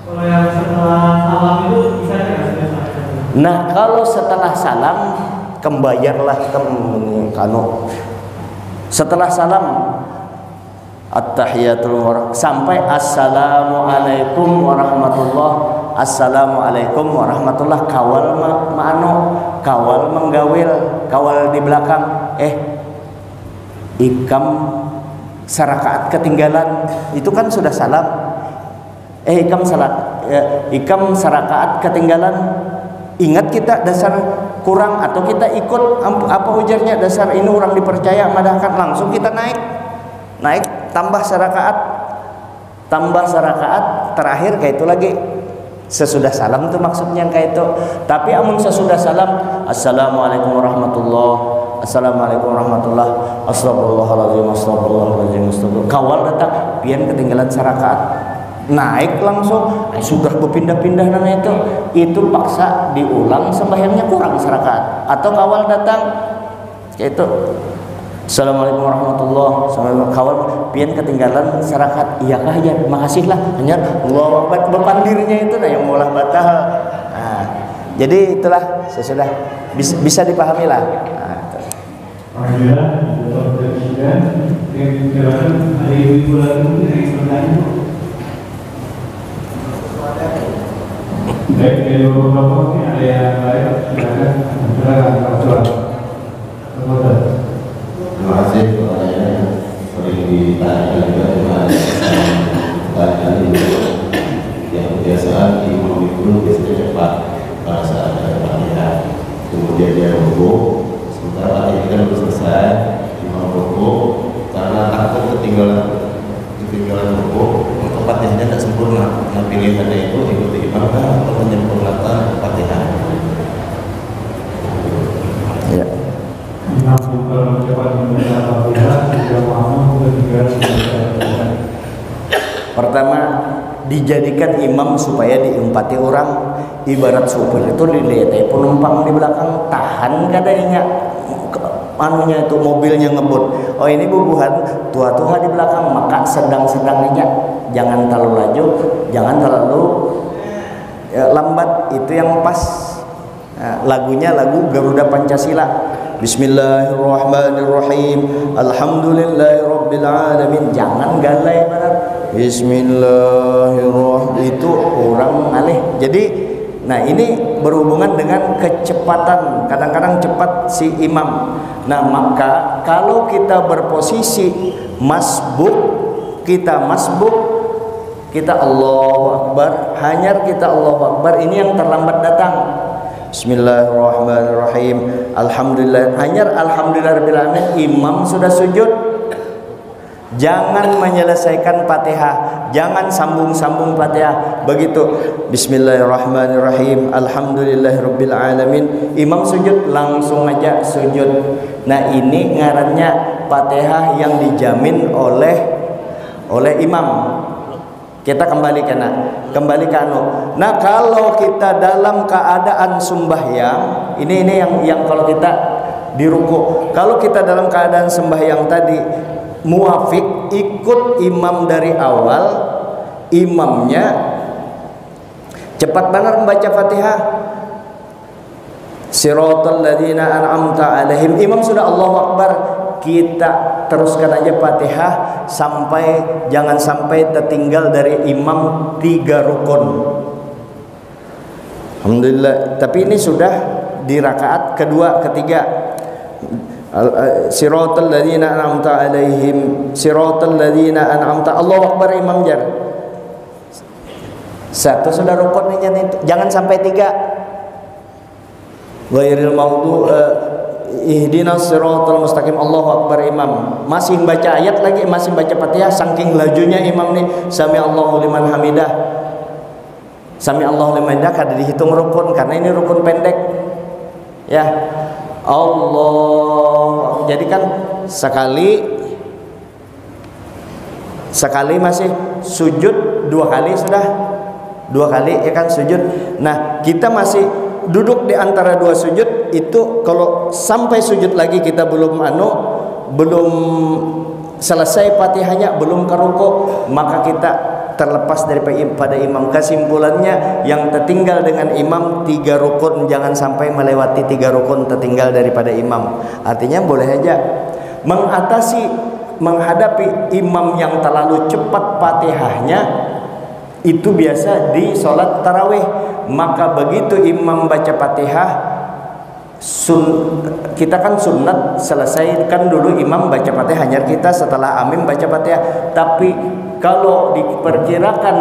Kalau yang setelah salam itu bisa tidak selesai? Nah kalau setelah salam kembayarlah setelah salam at-tahiyatul warahmatullahi sampai assalamualaikum warahmatullahi, assalamualaikum warahmatullahi, kawal kawal menggawil, kawal di belakang ikam sarakaat ketinggalan itu kan sudah salam. Ikam sarakaat ketinggalan, ingat kita dasar kurang atau kita ikut apa ujarnya dasar ini orang dipercaya madahkan, langsung kita naik tambah sarakaat terakhir kayak itu lagi sesudah salam itu maksudnya kayak itu. Tapi amun sesudah salam assalamualaikum warahmatullahi, assalamualaikum warahmatullahi, astagfirullahaladzim, astagfirullahaladzim, astagfirullah, kawal datang pian ketinggalan sarakaat naik langsung sudah berpindah-pindah nana itu paksa diulang sembahyangnya kurang sarakaat, atau kawal datang kayak itu Assalamualaikum warahmatullahi wabarakatuh. Kawan pian ketinggalan sarakat, iya kah ya, makasih lah. Hanya Allah berpandirnya itu nah yang mulah batal. Nah, jadi itulah sesudah bisa dipahami lah. Nah, Alhamdulillah, Bapak Presiden, silakan ada ibu-ibu lagi yang bertanya. Baik, dari beberapa ini ada yang lain, silakan Pak Surat. Terima kasih pertanyaannya sering ditanyakan juga pertanyaan itu yang kebiasaan imam itu biasanya cepat pada saat ada Fatihah, kemudian dia rukuk, sementara ini kan belum selesai imam rukuk karena takut ketinggalan rukuk untuk Fatihahnya tidak sempurna. Nah pilihannya itu ikuti imam atau menyempurnakan Fatihah. ya. Imam kalau cepat membaca Fatihah, sudah mau ketika Pertama, dijadikan imam supaya diumpati orang. Ibarat supir itu dilihat penumpang di belakang tahan kadangnya anunya itu mobilnya ngebut. Oh ini bubuhan tua-tua di belakang, maka sedang-sedang aja. Jangan terlalu laju, jangan terlalu lambat. Itu yang pas. Nah, lagunya lagu Garuda Pancasila. Bismillahirrahmanirrahim. Alhamdulillahirabbil alamin. Jangan galai benar. Bismillahirrahmanirrahim. Itu orang alih. Jadi nah ini berhubungan dengan kecepatan. Kadang-kadang cepat si imam. Nah, maka kalau kita berposisi masbuk, kita Allahu Akbar, hanyar kita Allahu Akbar, ini yang terlambat datang. Bismillahirrahmanirrahim. Alhamdulillah. Hanyar alhamdulillahirabbil alamin, imam sudah sujud. Jangan menyelesaikan Fatihah, jangan sambung-sambung Fatihah. Begitu Bismillahirrahmanirrahim, alhamdulillahirabbil alamin, imam sujud, langsung aja sujud. Nah, ini ngarannya Fatihah yang dijamin oleh imam. Kita kembali ke anu. Nah, kalau kita dalam keadaan sembahyang, ini yang kalau kita di ruku. Kalau kita dalam keadaan sembahyang tadi muafik, ikut imam dari awal, imamnya cepat banget membaca Fatihah. Siratal ladzina an'amta alaihim, imam sudah Allahu Akbar, kita teruskan aja Fatihah jangan sampai tertinggal dari imam 3 rukun. Alhamdulillah. Tapi ini sudah di rakaat kedua, ketiga. Siratal ladzina an'amta alaihim, siratal ladzina an'amta, Allahu Akbar, imam jar. Satu sudah rukunnya itu, jangan sampai 3. Ghairil maghdubi ihdinas siratal mustaqim, Allahu Akbar, imam masih baca ayat lagi, masih baca Fatihah, saking lajunya imam nih. Sami Allahu liman hamidah, sami Allahu liman hamidah kada dihitung rukun karena ini rukun pendek ya. Allah, jadi kan sekali masih sujud, 2 kali sudah, 2 kali ya kan sujud. Nah, kita masih duduk di antara 2 sujud itu. Kalau sampai sujud lagi kita belum selesai Fatihahnya, belum ke ruku, maka kita terlepas daripada imam. Kesimpulannya, yang tertinggal dengan imam 3 rukun, jangan sampai melewati 3 rukun tertinggal daripada imam. Artinya boleh aja menghadapi imam yang terlalu cepat Fatihahnya. Itu biasa di sholat tarawih. Maka begitu imam baca Fatihah, kita kan sunnat selesaikan dulu imam baca Fatihah, hanya kita setelah amin baca Fatihah. Tapi kalau diperkirakan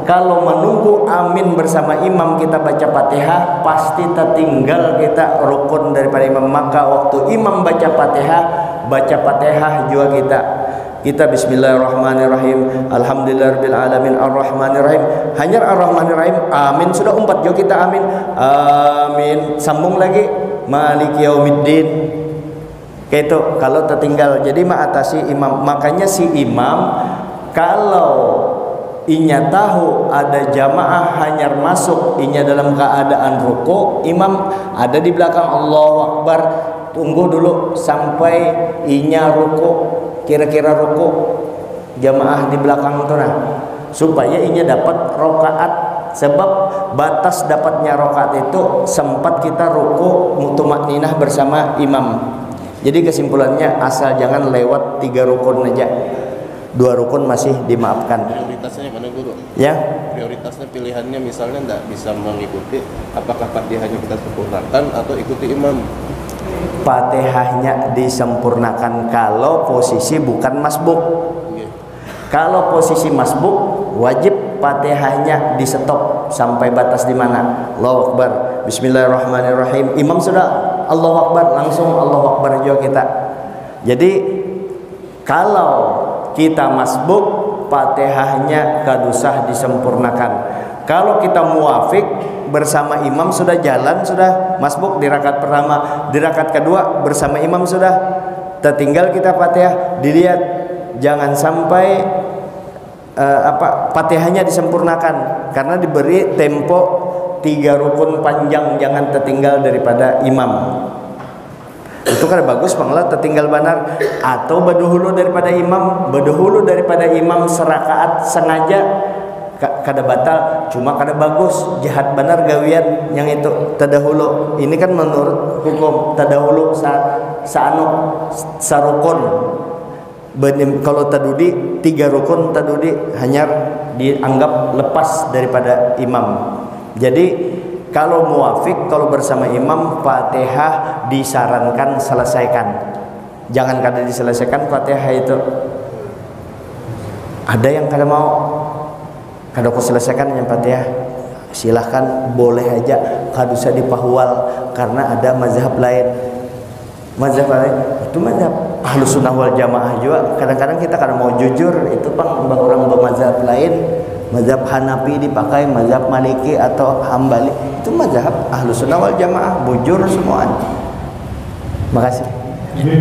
kalau menunggu amin bersama imam kita baca Fatihah, pasti tertinggal kita rukun daripada imam. Maka waktu imam baca Fatihah juga kita bismillahirrahmanirrahim, alhamdulillahirabbil alamin, arrahmanirrahim, hanya arrahmanirrahim, amin sudah 4 juga kita amin, amin, sambung lagi maliki yaumiddin. Kayak itu kalau tertinggal. Jadi mengatasi imam. Makanya si imam kalau inya tahu ada jamaah hanyar masuk, inya dalam keadaan ruku, imam ada di belakang Allahu Akbar, tunggu dulu sampai inya ruku, kira-kira ruku jamaah di belakang tuh nah, supaya inya dapat rokaat. Sebab batas dapatnya rokaat itu sempat kita ruku mutumakninah bersama imam. Jadi kesimpulannya asal jangan lewat 3 rukun aja, 2 rukun masih dimaafkan. Prioritasnya mana guru? Ya, Prioritasnya pilihannya misalnya tidak bisa mengikuti, apakah Fatihahnya kita sempurnakan atau ikuti imam? Fatihahnya disempurnakan kalau posisi bukan masbuk. Kalau posisi masbuk wajib Fatihahnya di stop sampai batas di mana? Allahu Akbar, Bismillahirrahmanirrahim. Imam sudah Allahu Akbar, langsung Allahu Akbar juga kita. Jadi kalau kita masbuk, Fatihahnya kadusah disempurnakan. Kalau kita muafik bersama imam sudah jalan, sudah masbuk di rakaat pertama, di rakaat kedua bersama imam sudah, tertinggal kita Fatihah. Dilihat jangan sampai Fatihahnya disempurnakan karena diberi tempo 3 rukun panjang, jangan tertinggal daripada imam. Itu kan bagus panglah tertinggal benar, atau berduhulu daripada imam serakaat sengaja kada batal, cuma kada bagus, jahat benar gawian yang itu terdahulu. Ini kan menurut hukum terdahulu sarukun. Kalau tadudi 3 rukun tadudi hanya dianggap lepas daripada imam. Jadi kalau muafik, kalau bersama imam, Fatihah disarankan selesaikan. Jangan kada diselesaikan Fatihah itu. Ada yang kada mau, kada ku selesaikan yang Fatihah. Silahkan, boleh aja, kada usah dipahwal karena ada mazhab lain. Mazhab lain itu mazhab Ahlus Sunnah wal Jamaah juga. Kadang-kadang kita kada mau jujur, itu Bang, orang bermazhab lain. Mazhab Hanafi dipakai, mazhab Maliki atau Hambali, itu mazhab Ahlus Sunnah wal Jamaah, bujur semuanya. Makasih. Ini